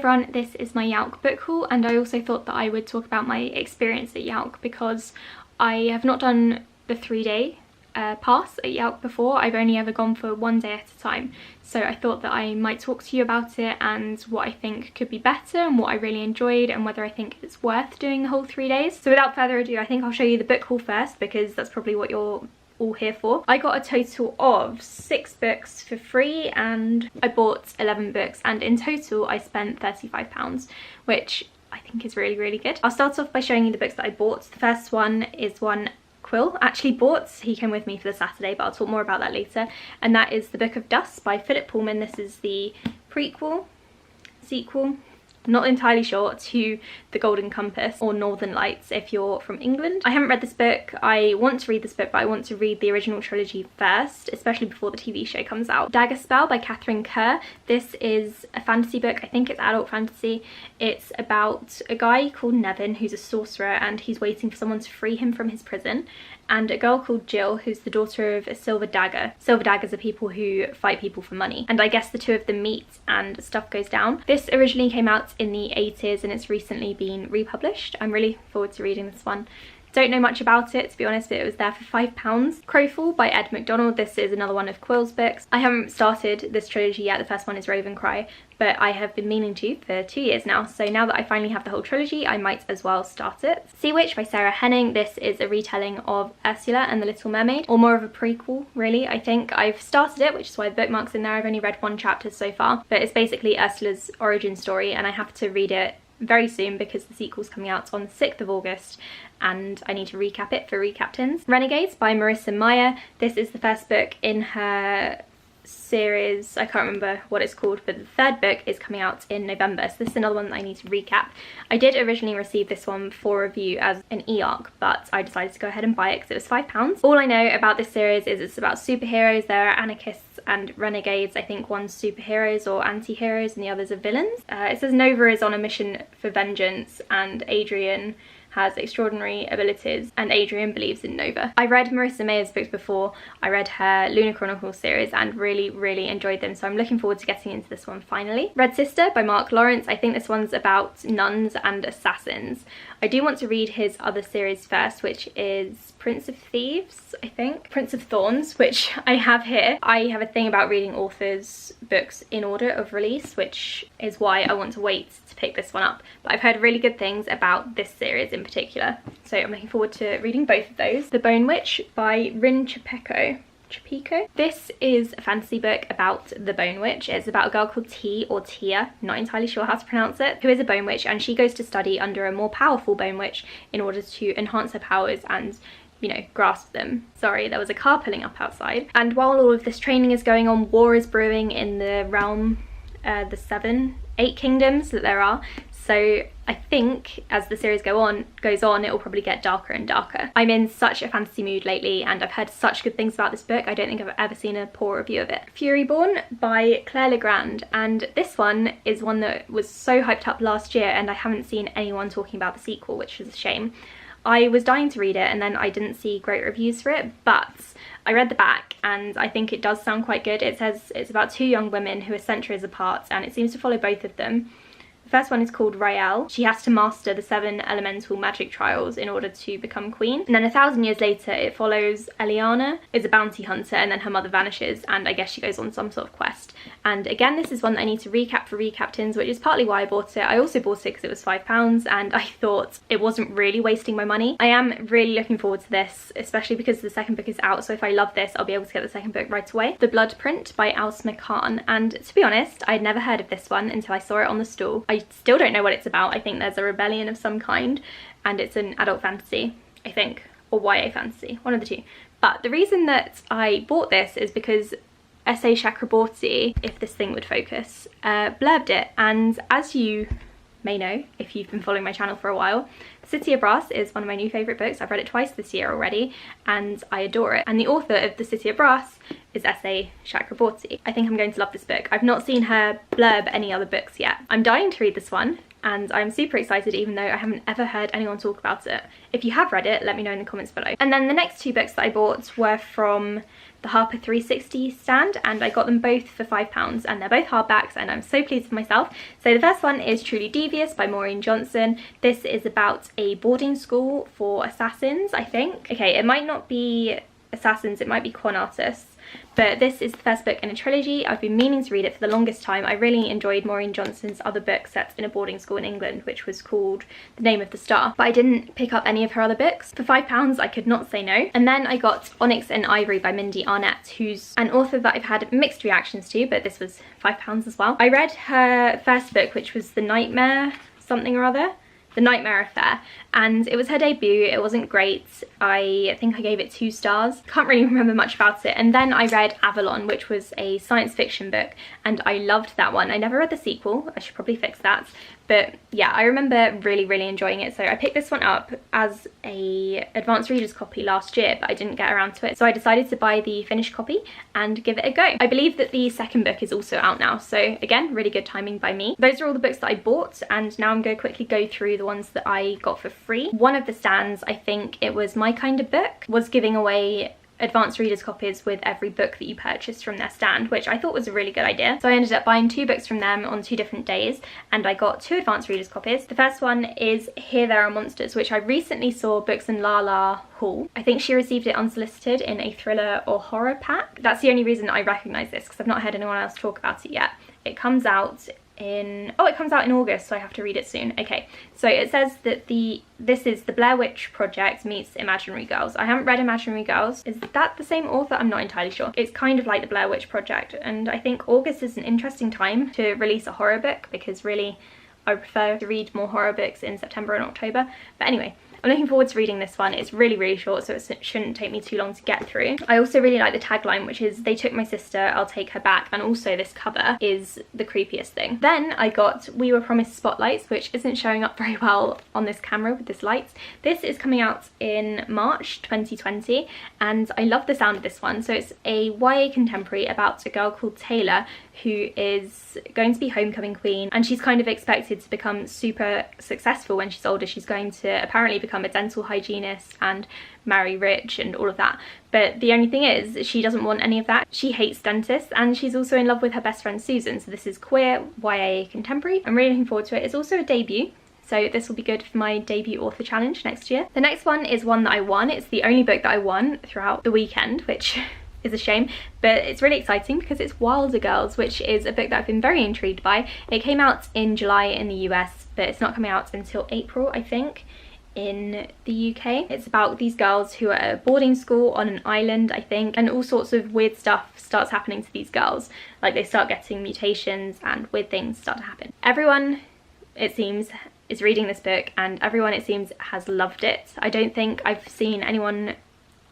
everyone, this is my YALC book haul, and I also thought that I would talk about my experience at YALC because I have not done the 3-day pass at YALC before. I've only ever gone for 1 day at a time, so I thought that I might talk to you about it and what I think could be better and what I really enjoyed and whether I think it's worth doing the whole 3 days. So without further ado, I think I'll show you the book haul first because that's probably what you're all here for. I got a total of 6 books for free and I bought 11 books, and in total I spent £35, which I think is really good. I'll start off by showing you the books that I bought. The first one is one Quill actually bought. He came with me for the Saturday, but I'll talk more about that later, and that is The Book of Dust by Philip Pullman. This is the sequel, not entirely sure, to The Golden Compass or Northern Lights if you're from England. I haven't read this book. I want to read this book, but I want to read the original trilogy first, especially before the TV show comes out. Dagger Spell by Catherine Kerr. This is a fantasy book. I think it's adult fantasy. It's about a guy called Nevin who's a sorcerer and he's waiting for someone to free him from his prison, and a girl called Jill who's the daughter of a silver dagger. Silver daggers are people who fight people for money, and I guess the two of them meet and stuff goes down. This originally came out in the 80s and it's recently been republished. I'm really looking forward to reading this one. Don't know much about it, to be honest, but it was there for £5. Crowfall by Ed MacDonald. This is another one of Quill's books. I haven't started this trilogy yet. The first one is Ravencry, but I have been meaning to for 2 years now. So now that I finally have the whole trilogy, I might as well start it. Sea Witch by Sarah Henning. This is a retelling of Ursula and the Little Mermaid, or more of a prequel, really, I think. I've started it, which is why the bookmark's in there. I've only read 1 chapter so far, but it's basically Ursula's origin story, and I have to read it very soon because the sequel's coming out on the 6th of August and I need to recap it for Recaptains. Renegades by Marissa Meyer. This is the first book in her series. I can't remember what it's called, but the 3rd book is coming out in November, so this is another one that I need to recap. I did originally receive this one for review as an e-arc, but I decided to go ahead and buy it because it was £5. All I know about this series is it's about superheroes. There are anarchists and renegades. I think one's superheroes or anti-heroes and the others are villains. It says Nova is on a mission for vengeance and Adrian has extraordinary abilities, and Adrian believes in Nova. I read Marissa Meyer's books before. I read her Lunar Chronicles series and really enjoyed them, so I'm looking forward to getting into this one finally. Red Sister by Mark Lawrence. I think this one's about nuns and assassins. I do want to read his other series first, which is Prince of Thieves, I think. Prince of Thorns, which I have here. I have a thing about reading authors' books in order of release, which is why I want to wait to pick this one up. But I've heard really good things about this series in particular, so I'm looking forward to reading both of those. The Bone Witch by Rin Chupeco. This is a fantasy book about the Bone Witch. It's about a girl called T or Tia, not entirely sure how to pronounce it, who is a Bone Witch, and she goes to study under a more powerful Bone Witch in order to enhance her powers and, you know, grasp them. Sorry, there was a car pulling up outside. And while all of this training is going on, war is brewing in the realm, the 8 kingdoms that there are. So I think as the series goes on, it will probably get darker and darker. I'm in such a fantasy mood lately and I've heard such good things about this book. I don't think I've ever seen a poor review of it. Furyborn by Claire Legrand, and this one is one that was so hyped up last year and I haven't seen anyone talking about the sequel, which is a shame. I was dying to read it and then I didn't see great reviews for it, but I read the back and I think it does sound quite good. It says it's about 2 young women who are centuries apart and it seems to follow both of them. The first one is called Raelle. She has to master the 7 elemental magic trials in order to become queen. And then 1,000 years later, it follows Eliana, is a bounty hunter, and then her mother vanishes, and I guess she goes on some sort of quest. And again, this is one that I need to recap for Recaptains, which is partly why I bought it. I also bought it because it was £5, and I thought it wasn't really wasting my money. I am really looking forward to this, especially because the 2nd book is out, so if I love this, I'll be able to get the 2nd book right away. The Blood Print by Alsma Khan, and to be honest, I'd never heard of this one until I saw it on the stall. I still don't know what it's about. I think there's a rebellion of some kind and it's an adult fantasy, I think, or YA fantasy, one of the two. But the reason that I bought this is because S.A. Chakraborty, if this thing would focus, blurbed it, and as you may know if you've been following my channel for a while, City of Brass is one of my new favourite books. I've read it twice this year already and I adore it, and the author of The City of Brass is S.A. Chakraborty. I think I'm going to love this book. I've not seen her blurb any other books yet. I'm dying to read this one and I'm super excited even though I haven't ever heard anyone talk about it. If you have read it, let me know in the comments below. And then the next two books that I bought were from the Harper 360 stand, and I got them both for £5, and they're both hardbacks, and I'm so pleased with myself. So the first one is Truly Devious by Maureen Johnson. This is about a boarding school for assassins, I think. Okay, it might not be assassins, it might be con artists, but this is the first book in a trilogy. I've been meaning to read it for the longest time. I really enjoyed Maureen Johnson's other book set in a boarding school in England, which was called The Name of the Star, but I didn't pick up any of her other books. For £5 I could not say no. And then I got Onyx and Ivory by Mindy Arnett, who's an author that I've had mixed reactions to, but this was £5 as well. I read her first book, which was The Nightmare something or other, The Nightmare Affair, and it was her debut. It wasn't great. I think I gave it 2 stars. Can't really remember much about it. And then I read Avalon, which was a science fiction book, and I loved that one. I never read the sequel. I should probably fix that. But yeah, I remember really enjoying it. So I picked this one up as a advanced reader's copy last year, but I didn't get around to it. So I decided to buy the finished copy and give it a go. I believe that the second book is also out now. So again, really good timing by me. Those are all the books that I bought, and now I'm going to quickly go through the ones that I got for free. One of the stands, I think it was My Kind of Book, was giving away advanced readers copies with every book that you purchased from their stand, which I thought was a really good idea. So I ended up buying 2 books from them on 2 different days, and I got 2 advanced readers copies. The first one is Here There Are Monsters, which I recently saw Books and Lala haul. I think she received it unsolicited in a thriller or horror pack. That's the only reason I recognise this, because I've not heard anyone else talk about it yet. It comes out in August, so I have to read it soon. Okay, so it says that this is the Blair Witch Project meets Imaginary Girls. I haven't read Imaginary Girls. Is that the same author? I'm not entirely sure. It's kind of like the Blair Witch Project, and I think August is an interesting time to release a horror book, because really I prefer to read more horror books in September and October. But anyway, I'm looking forward to reading this one. It's really short, so it shouldn't take me too long to get through. I also really like the tagline, which is "They took my sister, I'll take her back," and also this cover is the creepiest thing. Then I got We Were Promised Spotlights, which isn't showing up very well on this camera with this light. This is coming out in March 2020, and I love the sound of this one. So it's a YA contemporary about a girl called Taylor who is going to be homecoming queen, and she's kind of expected to become super successful when she's older. She's going to apparently become a dental hygienist and marry rich and all of that. But the only thing is, she doesn't want any of that. She hates dentists, and she's also in love with her best friend Susan. So this is queer YA contemporary. I'm really looking forward to it. It's also a debut, so this will be good for my debut author challenge next year. The next one is one that I won. It's the only book that I won throughout the weekend, which is a shame, but it's really exciting because it's Wilder Girls, which is a book that I've been very intrigued by. It came out in July in the US, but it's not coming out until April, I think, in the UK. It's about these girls who are at a boarding school on an island, I think, and all sorts of weird stuff starts happening to these girls. Like, they start getting mutations and weird things start to happen. Everyone, it seems, is reading this book, and everyone, it seems, has loved it. I don't think I've seen anyone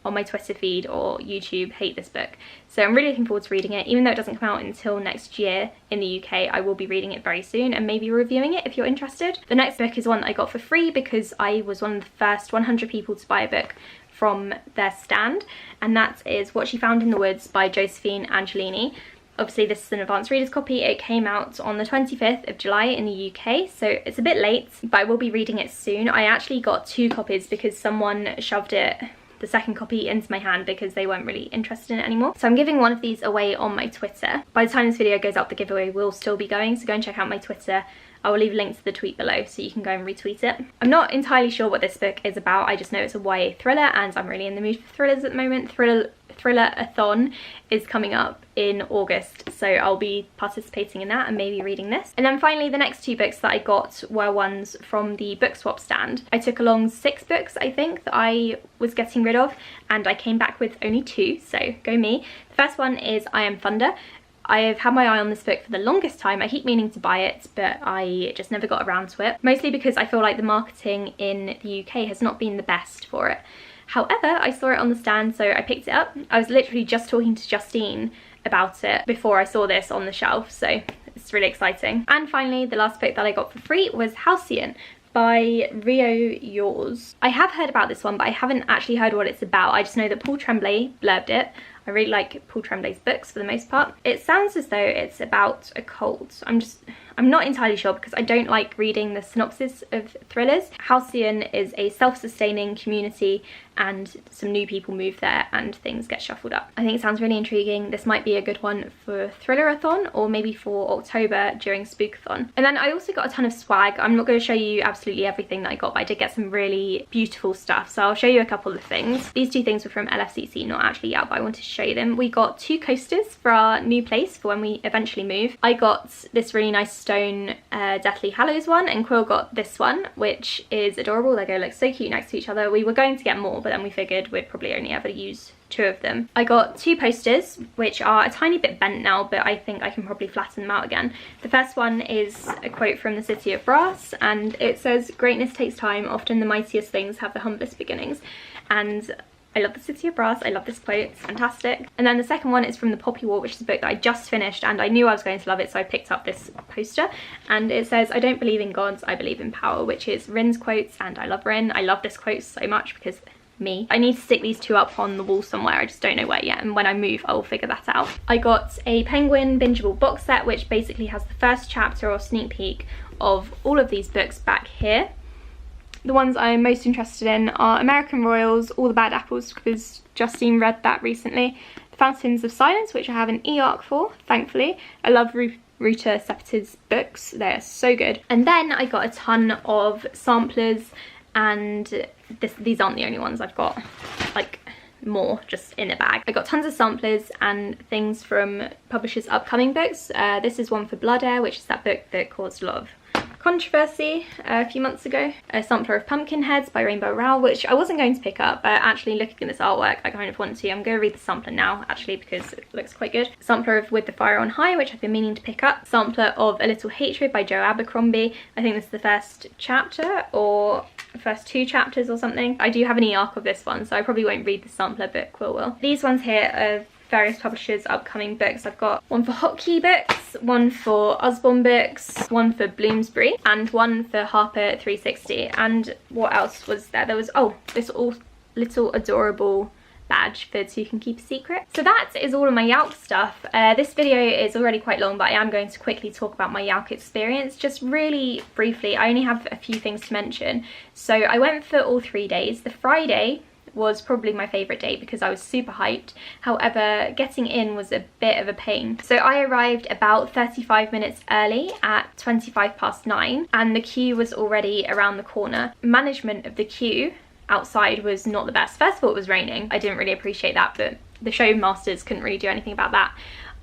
on my Twitter feed or YouTube hate this book. So I'm really looking forward to reading it. Even though it doesn't come out until next year in the UK, I will be reading it very soon and maybe reviewing it if you're interested. The next book is one that I got for free because I was one of the first 100 people to buy a book from their stand, and that is What She Found in the Woods by Josephine Angelini. Obviously this is an advanced reader's copy. It came out on the 25th of July in the UK, so it's a bit late, but I will be reading it soon. I actually got 2 copies because someone shoved the second copy into my hand because they weren't really interested in it anymore. So I'm giving one of these away on my Twitter. By the time this video goes out, the giveaway will still be going, so go and check out my Twitter. I will leave a link to the tweet below so you can go and retweet it. I'm not entirely sure what this book is about. I just know it's a YA thriller, and I'm really in the mood for thrillers at the moment. Thriller-a-thon is coming up in August, so I'll be participating in that and maybe reading this. And then finally, the next 2 books that I got were ones from the book swap stand. I took along 6 books, I think, that I was getting rid of, and I came back with only 2, so go me. The first one is I Am Thunder. I've had my eye on this book for the longest time. I keep meaning to buy it, but I just never got around to it. Mostly because I feel like the marketing in the UK has not been the best for it. However, I saw it on the stand, so I picked it up. I was literally just talking to Justine about it before I saw this on the shelf, so it's really exciting. And finally, the last book that I got for free was Halcyon by Rio Yours. I have heard about this one, but I haven't actually heard what it's about. I just know that Paul Tremblay blurbed it. I really like Paul Tremblay's books for the most part. It sounds as though it's about a cult. I'm not entirely sure because I don't like reading the synopsis of thrillers. Halcyon is a self-sustaining community and some new people move there and things get shuffled up. I think it sounds really intriguing. This might be a good one for Thrillerathon or maybe for October during Spookathon. And then I also got a ton of swag. I'm not going to show you absolutely everything that I got, but I did get some really beautiful stuff. So I'll show you a couple of things. These two things were from LFCC, not actually out, but I wanted to show you them. We got 2 coasters for our new place for when we eventually move. I got this really nice stone Deathly Hallows one, and Quill got this one, which is adorable. They go like so cute next to each other. We were going to get more, but then we figured we'd probably only ever use 2 of them. I got 2 posters, which are a tiny bit bent now, but I think I can probably flatten them out again. The first one is a quote from The City of Brass, and it says, "Greatness takes time, often the mightiest things have the humblest beginnings." And I love The City of Brass, I love this quote, it's fantastic. And then the second one is from The Poppy Walk, which is a book that I just finished and I knew I was going to love it, so I picked up this poster. And it says, "I don't believe in gods, I believe in power," which is Rin's quotes, and I love Rin. I love this quote so much because me. I need to stick these 2 up on the wall somewhere, I just don't know where yet, and when I move I will figure that out. I got a Penguin bingeable box set, which basically has the first chapter or sneak peek of all of these books back here. The ones I'm most interested in are American Royals, All the Bad Apples, because Justine read that recently. The Fountains of Silence, which I have an e-arc for, thankfully. I love Ruta Sepet's books, they're so good. And then I got a ton of samplers, and these aren't the only ones. I've got like more just in a bag. I got tons of samplers and things from publishers' upcoming books. This is one for Blood Air, which is that book that caused a lot of controversy a few months ago. A sampler of Pumpkinheads by Rainbow Rowell, which I wasn't going to pick up, but actually looking at this artwork I kind of want to. I'm going to read the sampler now actually because it looks quite good. Sampler of With the Fire on High, which I've been meaning to pick up. Sampler of A Little Hatred by Joe Abercrombie. I think this is the first chapter or first 2 chapters or something. I do have an e-arc of this one, so I probably won't read the sampler, but Quill will. These ones here are various publishers' upcoming books. I've got one for Hotkey Books, one for Usborne Books, one for Bloomsbury, and one for Harper 360. And what else was there? There was, oh, this little adorable badge for So You Can Keep a Secret. So that is all of my YALC stuff. This video is already quite long, but I am going to quickly talk about my YALC experience, just really briefly. I only have a few things to mention. So I went for all 3 days. The Friday was probably my favourite day because I was super hyped. However, getting in was a bit of a pain. So I arrived about 35 minutes early at 9:25, and the queue was already around the corner. Management of the queue outside was not the best. First of all, it was raining. I didn't really appreciate that, but the show masters couldn't really do anything about that.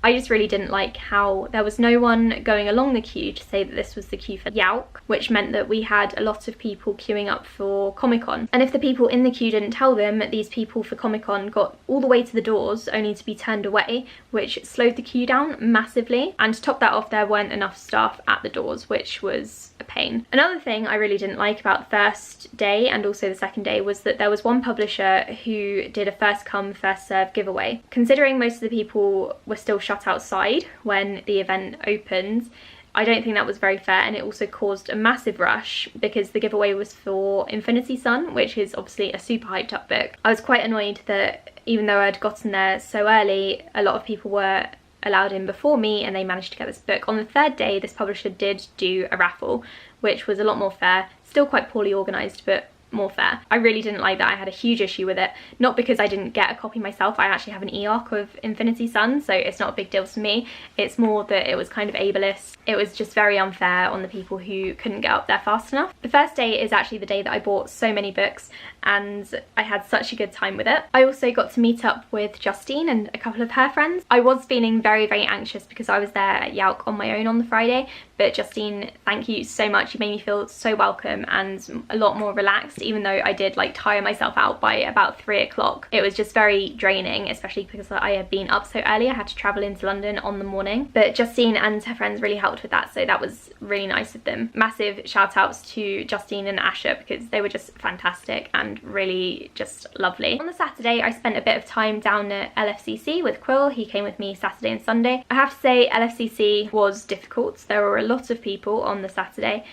I just really didn't like how there was no one going along the queue to say that this was the queue for YALC, which meant that we had a lot of people queuing up for Comic-Con. And if the people in the queue didn't tell them, these people for Comic-Con got all the way to the doors only to be turned away, which slowed the queue down massively. And to top that off, there weren't enough staff at the doors, which was a pain. Another thing I really didn't like about the first day and also the second day was that there was one publisher who did a first come first serve giveaway. Considering most of the people were still shut outside when the event opened, I don't think that was very fair, and it also caused a massive rush because the giveaway was for Infinity Sun, which is obviously a super hyped up book. I was quite annoyed that even though I'd gotten there so early, a lot of people were allowed in before me and they managed to get this book. On the third day, this publisher did do a raffle, which was a lot more fair, still quite poorly organised, but more fair. I really didn't like that. I had a huge issue with it, not because I didn't get a copy myself. I actually have an e-arc of Infinity Sun, so it's not a big deal to me. It's more that it was kind of ableist. It was just very unfair on the people who couldn't get up there fast enough. The first day is actually the day that I bought so many books and I had such a good time with it. I also got to meet up with Justine and a couple of her friends. I was feeling very, very anxious because I was there at YALC on my own on the Friday, but Justine, thank you so much. You made me feel so welcome and a lot more relaxed, even though I did like tire myself out by about 3 o'clock. It was just very draining, especially because I had been up so early. I had to travel into London on the morning, but Justine and her friends really helped with that, so that was really nice of them. Massive shout outs to Justine and Asher because they were just fantastic and really just lovely. On the Saturday, I spent a bit of time down at LFCC with Quill. He came with me Saturday and Sunday. I have to say LFCC was difficult. There were a lot of people on the Saturday,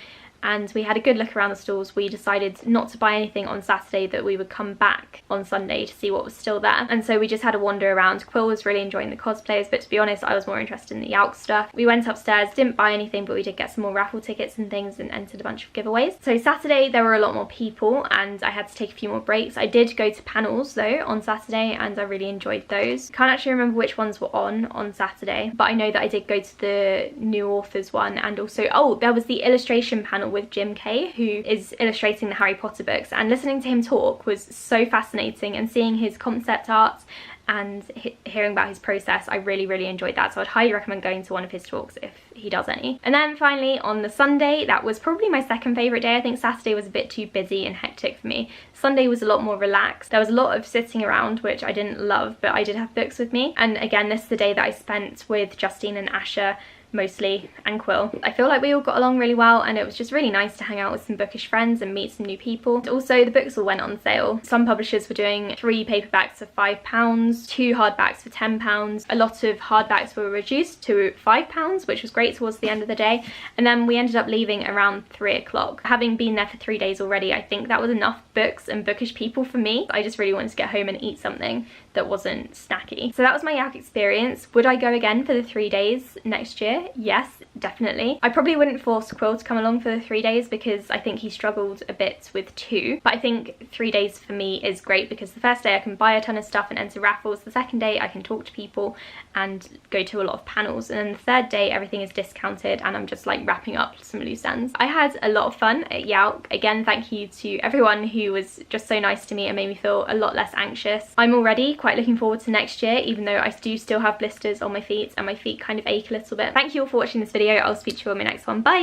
and we had a good look around the stalls. We decided not to buy anything on Saturday, that we would come back on Sunday to see what was still there. And so we just had a wander around. Quill was really enjoying the cosplayers, but to be honest, I was more interested in the YALC stuff. We went upstairs, didn't buy anything, but we did get some more raffle tickets and things and entered a bunch of giveaways. So Saturday there were a lot more people and I had to take a few more breaks. I did go to panels though on Saturday and I really enjoyed those. Can't actually remember which ones were on Saturday, but I know that I did go to the new authors one, and also, oh, there was the illustration panel with Jim Kay, who is illustrating the Harry Potter books, and listening to him talk was so fascinating, and seeing his concept art and hearing about his process, I really enjoyed that. So I'd highly recommend going to one of his talks if he does any. And then finally on the Sunday, that was probably my second favourite day. I think Saturday was a bit too busy and hectic for me. Sunday was a lot more relaxed. There was a lot of sitting around, which I didn't love, but I did have books with me. And again, this is the day that I spent with Justine and Asher mostly, and Quill. I feel like we all got along really well, and it was just really nice to hang out with some bookish friends and meet some new people. Also, the books all went on sale. Some publishers were doing 3 paperbacks for £5, 2 hardbacks for £10. A lot of hardbacks were reduced to £5, which was great towards the end of the day. And then we ended up leaving around 3 o'clock. Having been there for 3 days already, I think that was enough books and bookish people for me. I just really wanted to get home and eat something that wasn't snacky. So that was my YALC experience. Would I go again for the 3 days next year? Yes, definitely. I probably wouldn't force Quill to come along for the 3 days because I think he struggled a bit with 2, but I think 3 days for me is great because the first day I can buy a ton of stuff and enter raffles, the second day I can talk to people and go to a lot of panels, and then the third day everything is discounted and I'm just like wrapping up some loose ends. I had a lot of fun at YALC. Again, thank you to everyone who was just so nice to me and made me feel a lot less anxious. I'm already quite looking forward to next year, even though I do still have blisters on my feet and my feet kind of ache a little bit. Thank you all for watching this video. I'll speak to you on my next one. Bye!